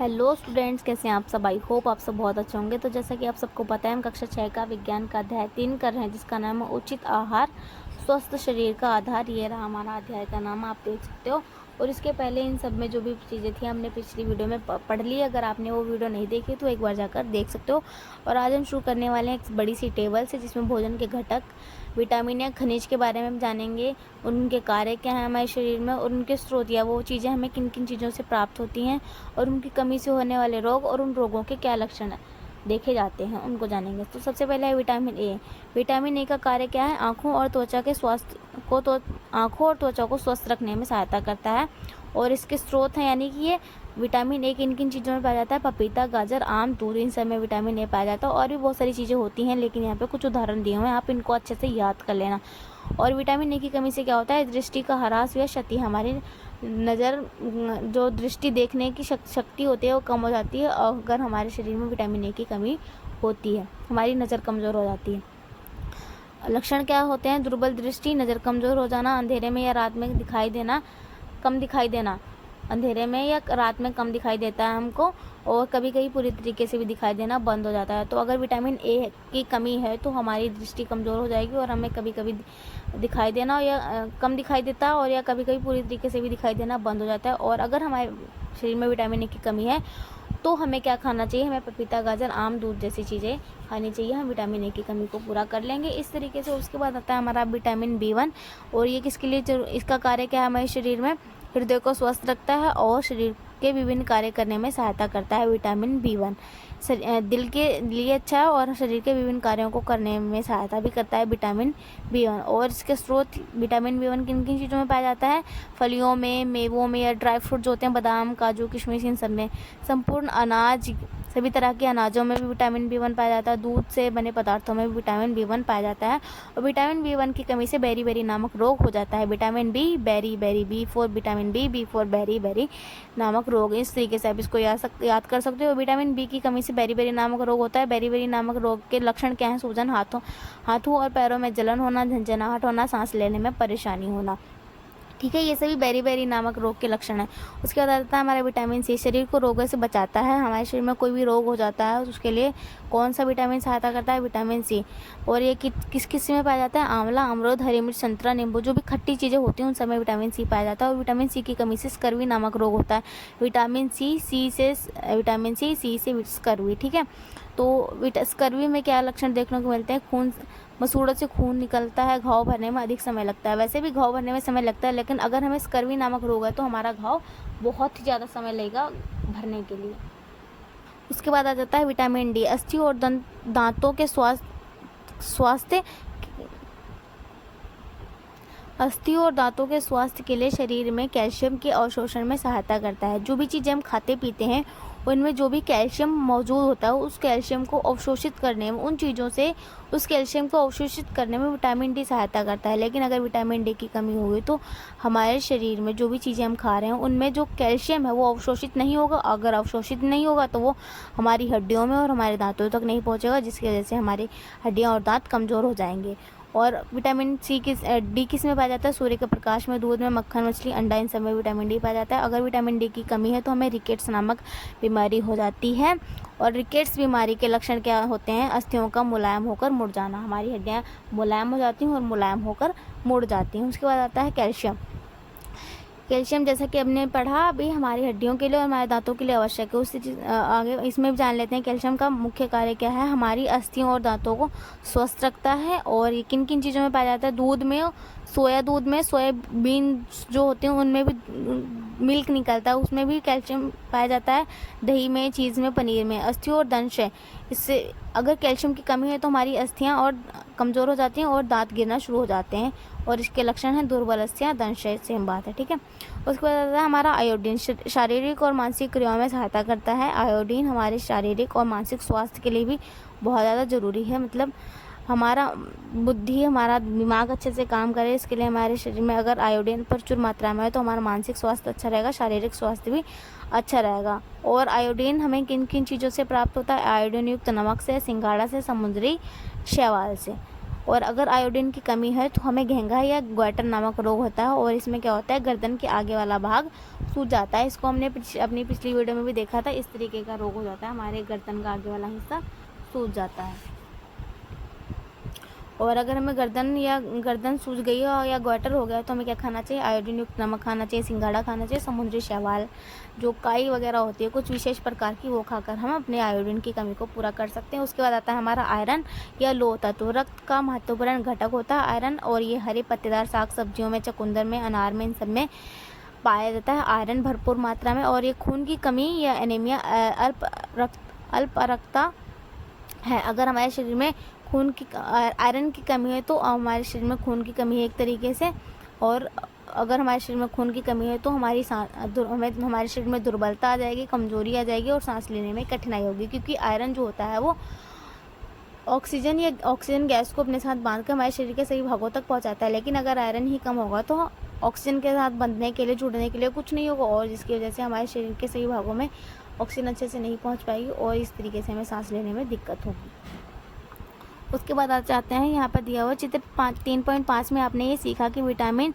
Hello students, कैसे हैं आप सब। आई होप आप सब बहुत अच्छे होंगे। तो जैसा कि आप सबको पता है, हम कक्षा 6 का विज्ञान का अध्याय 3 कर रहे हैं, जिसका नाम है उचित आहार स्वस्थ शरीर का आधार। ये रहा हमारा अध्याय का नाम, आप देख सकते हो। और इसके पहले इन सब में जो भी चीज़ें थी हमने पिछली वीडियो में पढ़ ली। अगर आपने वो वीडियो नहीं देखी तो एक बार जाकर देख सकते हो। और आज हम शुरू करने वाले हैं एक बड़ी सी टेबल से, जिसमें भोजन के घटक, विटामिन या खनिज के बारे में हम जानेंगे। उनके कार्य क्या हैं हमारे शरीर में, और उनके स्रोत या वो चीज़ें हमें किन किन चीज़ों से प्राप्त होती हैं, और उनकी कमी से होने वाले रोग और उन रोगों के क्या लक्षण देखे जाते हैं, उनको जानेंगे। तो सबसे पहले है विटामिन ए। विटामिन ए का कार्य क्या है? आँखों और त्वचा के स्वास्थ्य को, तो आँखों और त्वचा को स्वस्थ रखने में सहायता करता है। और इसके स्रोत हैं, यानी कि ये विटामिन ए किन किन चीज़ों में पाया जाता है? पपीता, गाजर, आम, दूध, इन सब में विटामिन ए पाया जाता है। और भी बहुत सारी चीज़ें होती हैं, लेकिन यहाँ पे कुछ उदाहरण दिए हुए हैं, आप इनको अच्छे से याद कर लेना। और विटामिन ए की कमी से क्या होता है? दृष्टि का ह्रास या क्षति, हमारी नज़र, जो दृष्टि देखने की शक्ति होती है वो कम हो जाती है। अगर हमारे शरीर में विटामिन ए की कमी होती है, हमारी नज़र कमज़ोर हो जाती है। लक्षण क्या होते हैं? दुर्बल दृष्टि, नज़र कमज़ोर हो जाना, अंधेरे में या रात में दिखाई देना, कम दिखाई देना, अंधेरे में या रात में कम दिखाई देता है हमको, और कभी कभी पूरी तरीके से भी दिखाई देना बंद हो जाता है। तो अगर विटामिन ए की कमी है तो हमारी दृष्टि कमज़ोर हो जाएगी और हमें कभी कभी दिखाई देना या कम दिखाई देता है, और या कभी कभी पूरी तरीके से भी दिखाई देना बंद हो जाता है। और अगर हमारे शरीर में विटामिन ए की कमी है तो हमें क्या खाना चाहिए? हमें पपीता, गाजर, आम, दूध जैसी चीज़ें खानी चाहिए। हम विटामिन ए की कमी को पूरा कर लेंगे इस तरीके से। उसके बाद आता है हमारा विटामिन बी1। और ये किसके लिए इसका कार्य क्या है? हमारे शरीर में हृदय को स्वस्थ रखता है और शरीर के विभिन्न कार्य करने में सहायता करता है। विटामिन बी1 दिल के लिए अच्छा है और शरीर के विभिन्न कार्यों को करने में सहायता भी करता है विटामिन बी1। और इसके स्रोत विटामिन बी1 किन किन चीज़ों में पाया जाता है? फलियों में, मेवों में, या ड्राई फ्रूट जो होते हैं, बादाम, काजू, किशमिश, इन सब में। संपूर्ण अनाज, सभी तरह के अनाजों में भी विटामिन बी1 पाया जाता है। दूध से बने पदार्थों में भी विटामिन बी1 पाया जाता है। और विटामिन बी1 की कमी से बेरी बेरी नामक रोग हो जाता है। विटामिन बी बेरी बेरी, बी4 विटामिन बी4 बेरी बेरी नामक रोग। इस तरीके से आप इसको याद कर सकते हो। विटामिन बी की कमी से बेरी बेरी नामक रोग होता है। बेरी बेरी नामक रोग के लक्षण क्या हैं? सूजन, हाथों और पैरों में जलन होना, झंझनाहट होना, सांस लेने में परेशानी होना। ठीक है, ये सभी बेरी बेरी नामक रोग के लक्षण हैं। उसके बाद आता है हमारा विटामिन सी। शरीर को रोगों से बचाता है। हमारे शरीर में कोई भी रोग हो जाता है तो उसके लिए कौन सा विटामिन सहायता करता है? Vitamin C. और ये किस किस में पाया जाता है? आंवला, अमरूद, हरी मिर्च, संतरा, नींबू, जो भी खट्टी चीज़ें होती हैं उन सब में विटामिन सी पाया जाता है। और विटामिन सी की कमी से स्कर्वी नामक रोग होता है। विटामिन सी से स्कर्वी। ठीक है, तो स्कर्वी में क्या लक्षण देखने को मिलते हैं? खून, मसूड़ों से खून निकलता है, घाव भरने में अधिक समय लगता है। वैसे भी घाव भरने में समय लगता है, लेकिन अगर हमें स्कर्वी नामक रोग है तो हमारा घाव बहुत ही ज़्यादा समय लगेगा भरने के लिए। उसके बाद आ जाता है विटामिन डी। अस्थि और दांतों के स्वास्थ्य के लिए शरीर में कैल्शियम के अवशोषण में सहायता करता है। जो भी चीज़ें हम खाते पीते हैं उनमें जो भी कैल्शियम मौजूद होता है, उस कैल्शियम को अवशोषित करने में, उन चीज़ों से उस कैल्शियम को अवशोषित करने में विटामिन डी सहायता करता है। लेकिन अगर विटामिन डी की कमी होगी तो हमारे शरीर में जो भी चीज़ें हम खा रहे हैं उनमें जो कैल्शियम है वो अवशोषित नहीं होगा। अगर अवशोषित नहीं होगा तो वो हमारी हड्डियों में और हमारे दांतों तक नहीं पहुँचेगा, जिसकी वजह से हमारी हड्डियाँ और दांत कमज़ोर हो जाएंगे। और विटामिन डी किस में पाया जाता है? सूर्य के प्रकाश में, दूध में, मक्खन, मछली, अंडा, इन सब में विटामिन डी पाया जाता है। अगर विटामिन डी की कमी है तो हमें रिकेट्स नामक बीमारी हो जाती है। और रिकेट्स बीमारी के लक्षण क्या होते हैं? अस्थियों का मुलायम होकर मुड़ जाना, हमारी हड्डियाँ मुलायम हो जाती हैं और मुलायम होकर मुड़ जाती हैं। उसके बाद आता है कैल्शियम। कैल्शियम जैसा कि हमने पढ़ा अभी हमारी हड्डियों के लिए और हमारे दांतों के लिए आवश्यक है। उससे आगे इसमें भी जान लेते हैं कैल्शियम का मुख्य कार्य क्या है। हमारी अस्थियों और दांतों को स्वस्थ रखता है। और ये किन किन चीज़ों में पाया जाता है? दूध में, दूध में सोयाबीन जो होते हैं उनमें भी मिल्क निकलता है, उसमें भी कैल्शियम पाया जाता है। दही में, चीज़ में, पनीर में। अस्थियों और दंश, इससे अगर कैल्शियम की कमी है तो हमारी अस्थियाँ और कमज़ोर हो जाती हैं और दांत गिरना शुरू हो जाते हैं। और इसके लक्षण हैं दुर्बल अस्थियाँ, दंश, सेम बात है। ठीक है, उसके बाद आता है हमारा आयोडीन। शारीरिक और मानसिक क्रियाओं में सहायता करता है। आयोडीन हमारे शारीरिक और मानसिक स्वास्थ्य के लिए भी बहुत ज़्यादा ज़रूरी है। मतलब हमारा बुद्धि, हमारा दिमाग अच्छे से काम करे, इसके लिए हमारे शरीर में अगर आयोडीन प्रचुर मात्रा में है तो हमारा मानसिक स्वास्थ्य अच्छा रहेगा, शारीरिक स्वास्थ्य भी अच्छा रहेगा। और आयोडीन हमें किन किन चीज़ों से प्राप्त होता है? आयोडीन युक्त नमक से, सिंघाड़ा से, समुद्री शैवाल से। और अगर आयोडीन की कमी है तो हमें घेंघा या ग्वाइटर नामक रोग होता है, और इसमें क्या होता है, गर्दन के आगे वाला भाग सूज जाता है। इसको हमने अपनी पिछली वीडियो में भी देखा था। इस तरीके का रोग हो जाता है, हमारे गर्दन का आगे वाला हिस्सा सूज जाता है। और अगर हमें गर्दन सूज गई हो या ग्वाइटर हो गया तो हमें क्या खाना चाहिए, आयोडीन युक्त नमक खाना चाहिए, सिंघाड़ा खाना चाहिए, समुद्री शैवाल जो काई वगैरह होती है कुछ विशेष प्रकार की, वो खाकर हम अपने आयोडीन की कमी को पूरा कर सकते हैं। उसके बाद आता है हमारा आयरन या लोह तत्व। रक्त का महत्वपूर्ण घटक होता है आयरन, और ये हरे पत्तेदार साग सब्जियों में, चुकंदर में, अनार में, इन सब में पाया जाता है आयरन भरपूर मात्रा में। और ये खून की कमी या एनीमिया, अल्प रक्तता है। अगर हमारे शरीर में आयरन की कमी है तो हमारे शरीर में खून की कमी है एक तरीके से, और अगर हमारे शरीर में खून की कमी है तो हमारे शरीर में दुर्बलता आ जाएगी, कमजोरी आ जाएगी और सांस लेने में कठिनाई होगी, क्योंकि आयरन जो होता है वो ऑक्सीजन गैस को अपने साथ बांधकर हमारे शरीर के सभी भागों तक पहुंचाता है। लेकिन अगर आयरन ही कम होगा तो ऑक्सीजन के साथ बंधने के लिए, जुड़ने के लिए कुछ नहीं होगा, और जिसकी वजह से हमारे शरीर के सभी भागों में ऑक्सीजन अच्छे से नहीं पहुंच पाएगी और इस तरीके से हमें सांस लेने में दिक्कत होगी। उसके बाद आप चाहते हैं, यहाँ पर दिया हुआ चित्र 3.5 में आपने ये सीखा कि विटामिन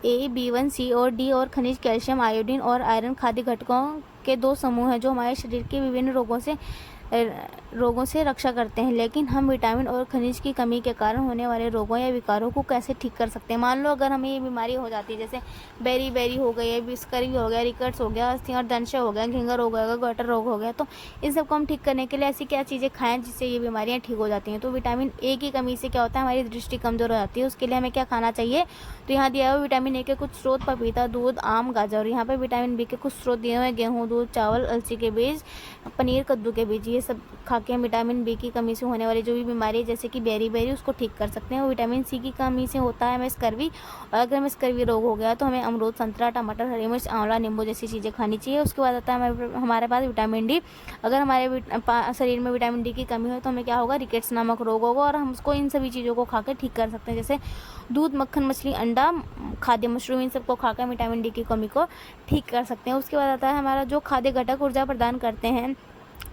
ए, B1, C और D और खनिज कैल्शियम, आयोडीन और आयरन खाद्य घटकों के 2 समूह हैं जो हमारे शरीर के विभिन्न रोगों से रक्षा करते हैं। लेकिन हम विटामिन और खनिज की कमी के कारण होने वाले रोगों या विकारों को कैसे ठीक कर सकते हैं। मान लो अगर हमें ये बीमारी हो जाती है, जैसे बेरी हो गई है, स्कर्वी हो गया, रिकट्स हो गया, अस्थि और दंश हो गया, घेंघा रोग हो गया, ग्वाइटर रोग हो गया, तो इन सबको हम ठीक करने के लिए ऐसी क्या चीज़ें खाएं जिससे ये बीमारियाँ ठीक हो जाती हैं। तो विटामिन ए की कमी से क्या होता है, हमारी दृष्टि कमजोर हो जाती है। उसके लिए हमें क्या खाना चाहिए, तो यहाँ दिया हुआ विटामिन ए के कुछ स्रोत पपीता, दूध, आम, गाजर। यहाँ पर विटामिन बी के कुछ स्रोत दिए हुए हैं, गेहूँ, दूध, चावल, अलसी के बीज, पनीर, कद्दू के बीज। ये सब खा के हम विटामिन बी की कमी से होने वाली जो भी बीमारी है जैसे कि बेरी उसको ठीक कर सकते हैं। और विटामिन सी की कमी से होता है हमें स्कर्वी, और अगर हमें स्कर्वी रोग हो गया तो हमें अमरूद, संतरा, टमाटर, हरी मिर्च, आंवला, नींबू जैसी चीज़ें खानी चाहिए। उसके बाद आता है हमारे पास विटामिन डी। अगर हमारे शरीर में विटामिन डी की कमी हो तो हमें क्या होगा, रिकेट्स नामक रोग होगा, और हम उसको इन सभी चीज़ों को खाकर ठीक कर सकते हैं, जैसे दूध, मक्खन, मछली, अंडा, खाद्य मशरूम, इन सबको खाकर विटामिन डी की कमी को ठीक कर सकते हैं। उसके बाद आता है हमारा जो खाद्य घटक ऊर्जा प्रदान करते हैं,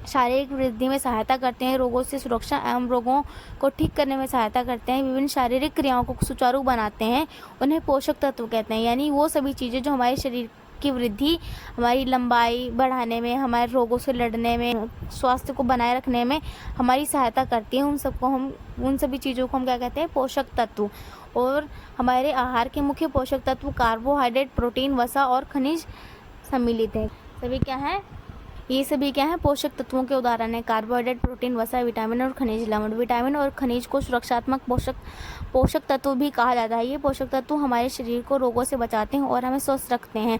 शारीरिक वृद्धि में सहायता करते हैं, रोगों से सुरक्षा एवं रोगों को ठीक करने में सहायता करते हैं, विभिन्न शारीरिक क्रियाओं को सुचारू बनाते हैं, उन्हें पोषक तत्व कहते हैं। यानी वो सभी चीज़ें जो हमारे शरीर की वृद्धि, हमारी लंबाई बढ़ाने में, हमारे रोगों से लड़ने में, स्वास्थ्य को बनाए रखने में हमारी सहायता करती है, उन सभी चीज़ों को हम क्या कहते हैं, पोषक तत्व। और हमारे आहार के मुख्य पोषक तत्व कार्बोहाइड्रेट, प्रोटीन, वसा और खनिज सम्मिलित हैं। ये सभी क्या है, पोषक तत्वों के उदाहरण है। कार्बोहाइड्रेट, प्रोटीन, वसा, विटामिन और खनिज लवण। विटामिन और खनिज को सुरक्षात्मक पोषक तत्व भी कहा जाता है। ये पोषक तत्व हमारे शरीर को रोगों से बचाते हैं और हमें स्वस्थ रखते हैं।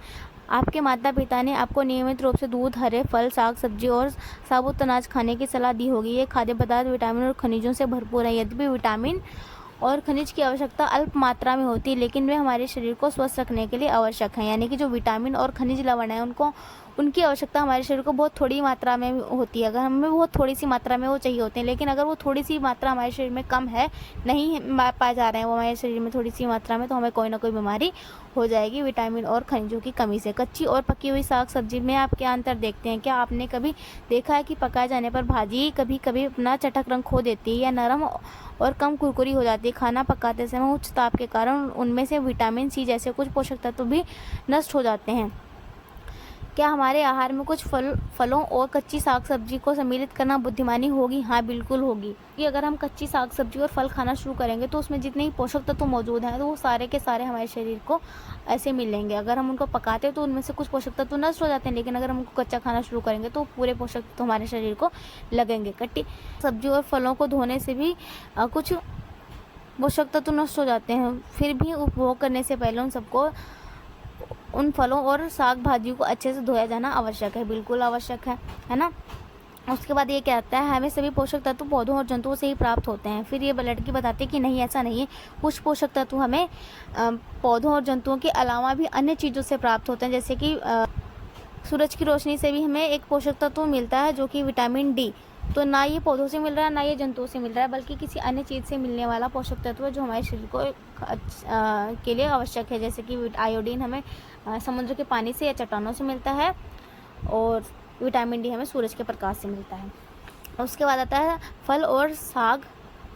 आपके माता पिता ने आपको नियमित रूप से दूध, हरे फल, साग सब्जी और साबुत अनाज खाने की सलाह दी होगी। ये खाद्य पदार्थ विटामिन और खनिजों से भरपूर है। यद्यपि विटामिन और खनिज की आवश्यकता अल्प मात्रा में होती है, लेकिन वे हमारे शरीर को स्वस्थ रखने के लिए आवश्यक हैं। यानी कि जो विटामिन और खनिज लवण है उनकी आवश्यकता हमारे शरीर को बहुत थोड़ी मात्रा में होती है। अगर हमें बहुत थोड़ी सी मात्रा में वो चाहिए होते हैं, लेकिन अगर वो थोड़ी सी मात्रा हमारे शरीर में कम है, नहीं पाए जा रहे हैं वो हमारे शरीर में थोड़ी सी मात्रा में, तो हमें कोई ना कोई बीमारी हो जाएगी विटामिन और खनिजों की कमी से। कच्ची और पकी हुई साग सब्जी में आप क्या अंतर देखते हैं? क्या आपने कभी देखा है कि पकाए जाने पर भाजी कभी कभी अपना चटक रंग खो देती है या नरम और कम कुरकुरी हो जाती है? खाना पकाते समय उच्च ताप के कारण उनमें से विटामिन सी जैसे कुछ पोषक तत्व भी नष्ट हो जाते हैं। क्या हमारे आहार में कुछ फलों और कच्ची साग सब्जी को सम्मिलित करना बुद्धिमानी होगी? हाँ, बिल्कुल होगी। कि अगर हम कच्ची साग सब्जी और फल खाना शुरू करेंगे तो उसमें जितने ही पोषक तत्व मौजूद हैं तो वो सारे के सारे हमारे शरीर को ऐसे मिलेंगे। अगर हम उनको पकाते हैं तो उनमें से कुछ पोषक तत्व नष्ट हो जाते हैं, लेकिन अगर हम उनको कच्चा खाना शुरू करेंगे तो पूरे पोषक तत्व हमारे शरीर को लगेंगे। कच्ची सब्जी और फलों को धोने से भी कुछ पोषक तत्व नष्ट हो जाते हैं। फिर भी उपभोग करने से पहले उन फलों और साग भाजियों को अच्छे से धोया जाना आवश्यक है, बिल्कुल आवश्यक है ना। उसके बाद ये कहता है हमें सभी पोषक तत्व पौधों और जंतुओं से ही प्राप्त होते हैं। फिर ये लड़की बताती है कि नहीं, ऐसा नहीं है। कुछ पोषक तत्व हमें पौधों और जंतुओं के अलावा भी अन्य चीज़ों से प्राप्त होते हैं, जैसे कि सूरज की रोशनी से भी हमें एक पोषक तत्व मिलता है जो कि विटामिन डी। तो ना ये पौधों से मिल रहा है ना ये जंतुओं से मिल रहा है, बल्कि किसी अन्य चीज़ से मिलने वाला पोषक तत्व है जो हमारे शरीर को के लिए आवश्यक है। जैसे कि आयोडीन हमें समुद्र के पानी से या चट्टानों से मिलता है, और विटामिन डी हमें सूरज के प्रकाश से मिलता है। उसके बाद आता है फल और साग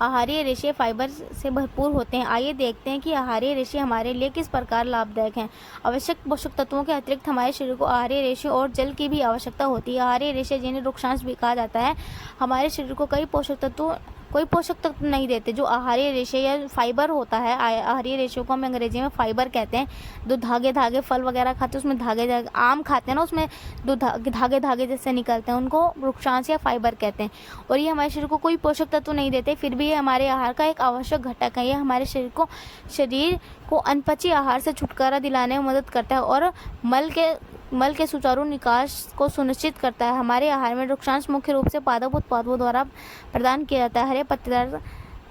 आहारीय रेशे फाइबर से भरपूर होते हैं। आइए देखते हैं कि आहारीय रेशे हमारे लिए किस प्रकार लाभदायक हैं। आवश्यक पोषक तत्वों के अतिरिक्त हमारे शरीर को आहारीय रेशे और जल की भी आवश्यकता होती है। आहारीय रेशे, जिन्हें रुक्षांश भी कहा जाता है, हमारे शरीर को कोई पोषक तत्व नहीं देते। जो आहारीय रेशे या फाइबर होता है, आहारीय रेशे को हम अंग्रेजी में फाइबर कहते हैं। जो धागे फल वगैरह खाते हैं उसमें धागे आम खाते हैं ना, उसमें दो धागे जैसे निकलते हैं, उनको वृक्षांश या फाइबर कहते हैं। और ये हमारे शरीर को कोई पोषक तत्व नहीं देते, फिर भी ये हमारे आहार का एक आवश्यक घटक है। ये हमारे शरीर को अनपची आहार से छुटकारा दिलाने में मदद करता है और मल के सुचारू निकास को सुनिश्चित करता है। हमारे आहार में वृक्षांश मुख्य रूप से पादप उत्पादों द्वारा प्रदान किया जाता है। हरे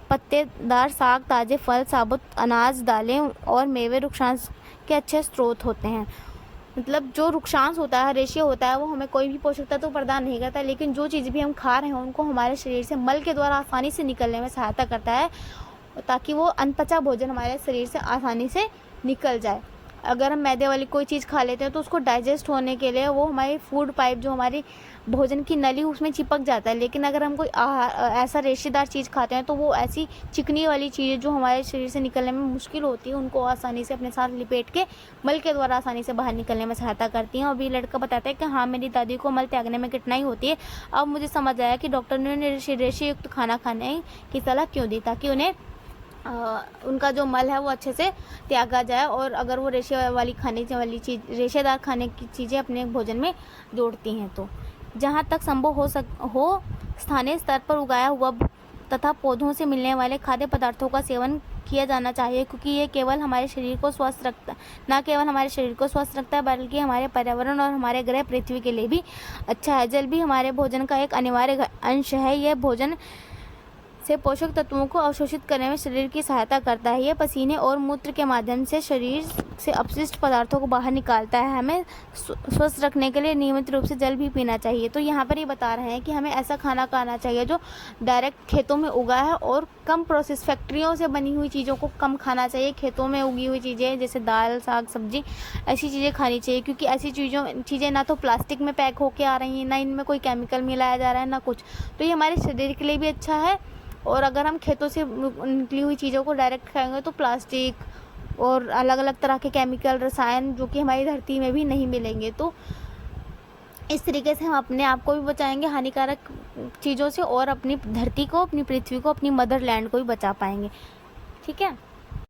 पत्तेदार साग, ताजे फल, साबुत अनाज, दालें और मेवे वृक्षांश के अच्छे स्रोत होते हैं। मतलब जो वृक्षांश होता है, रेशे होता है, वो हमें कोई भी पोषक तत्व प्रदान नहीं करता, लेकिन जो चीज़ भी हम खा रहे हैं उनको हमारे शरीर से मल के द्वारा आसानी से निकलने में सहायता करता है, ताकि वो अनपचा भोजन हमारे शरीर से आसानी से निकल जाए। अगर हम मैदे वाली कोई चीज़ खा लेते हैं तो उसको डाइजेस्ट होने के लिए वो हमारी फूड पाइप, जो हमारी भोजन की नली, उसमें चिपक जाता है। लेकिन अगर हम कोई ऐसा रेशेदार चीज़ खाते हैं तो वो ऐसी चिकनी वाली चीज़ें जो हमारे शरीर से निकलने में मुश्किल होती है, उनको आसानी से अपने साथ लिपेट के मल के द्वारा आसानी से बाहर निकलने में सहायता करती हैं। और भी लड़का बताता है कि हाँ, मेरी दादी को मल त्यागने में कठिनाई होती है। अब मुझे समझ आया कि डॉक्टर ने उन्हें रेशे युक्त खाना खाने की सलाह क्यों दी, ताकि उन्हें उनका जो मल है वो अच्छे से त्यागा जाए, और अगर वो रेशे वाली खाने वाली चीज़, रेशेदार खाने की चीज़ें अपने भोजन में जोड़ती हैं। तो जहाँ तक संभव हो स्थानीय स्तर पर उगाया हुआ तथा पौधों से मिलने वाले खाद्य पदार्थों का सेवन किया जाना चाहिए, क्योंकि ये न केवल हमारे शरीर को स्वस्थ रखता है, बल्कि हमारे पर्यावरण और हमारे ग्रह पृथ्वी के लिए भी अच्छा है। जल भी हमारे भोजन का एक अनिवार्य अंश है। यह भोजन से पोषक तत्वों को अवशोषित करने में शरीर की सहायता करता है। यह पसीने और मूत्र के माध्यम से शरीर से अपशिष्ट पदार्थों को बाहर निकालता है। हमें स्वस्थ रखने के लिए नियमित रूप से जल भी पीना चाहिए। तो यहाँ पर ये बता रहे हैं कि हमें ऐसा खाना खाना चाहिए जो डायरेक्ट खेतों में उगा है, और कम प्रोसेस फैक्ट्रियों से बनी हुई चीज़ों को कम खाना चाहिए। खेतों में उगी हुई चीज़ें जैसे दाल, साग, सब्जी, ऐसी चीज़ें खानी चाहिए, क्योंकि ऐसी चीज़ें ना तो प्लास्टिक में पैक होके आ रही हैं, ना इनमें कोई केमिकल मिलाया जा रहा है, ना कुछ। तो ये हमारे शरीर के लिए भी अच्छा है। और अगर हम खेतों से निकली हुई चीज़ों को डायरेक्ट खाएंगे तो प्लास्टिक और अलग अलग तरह के केमिकल, रसायन, जो कि हमारी धरती में भी नहीं मिलेंगे। तो इस तरीके से हम अपने आप को भी बचाएंगे हानिकारक चीज़ों से, और अपनी धरती को, अपनी पृथ्वी को, अपनी मदरलैंड को भी बचा पाएंगे। ठीक है।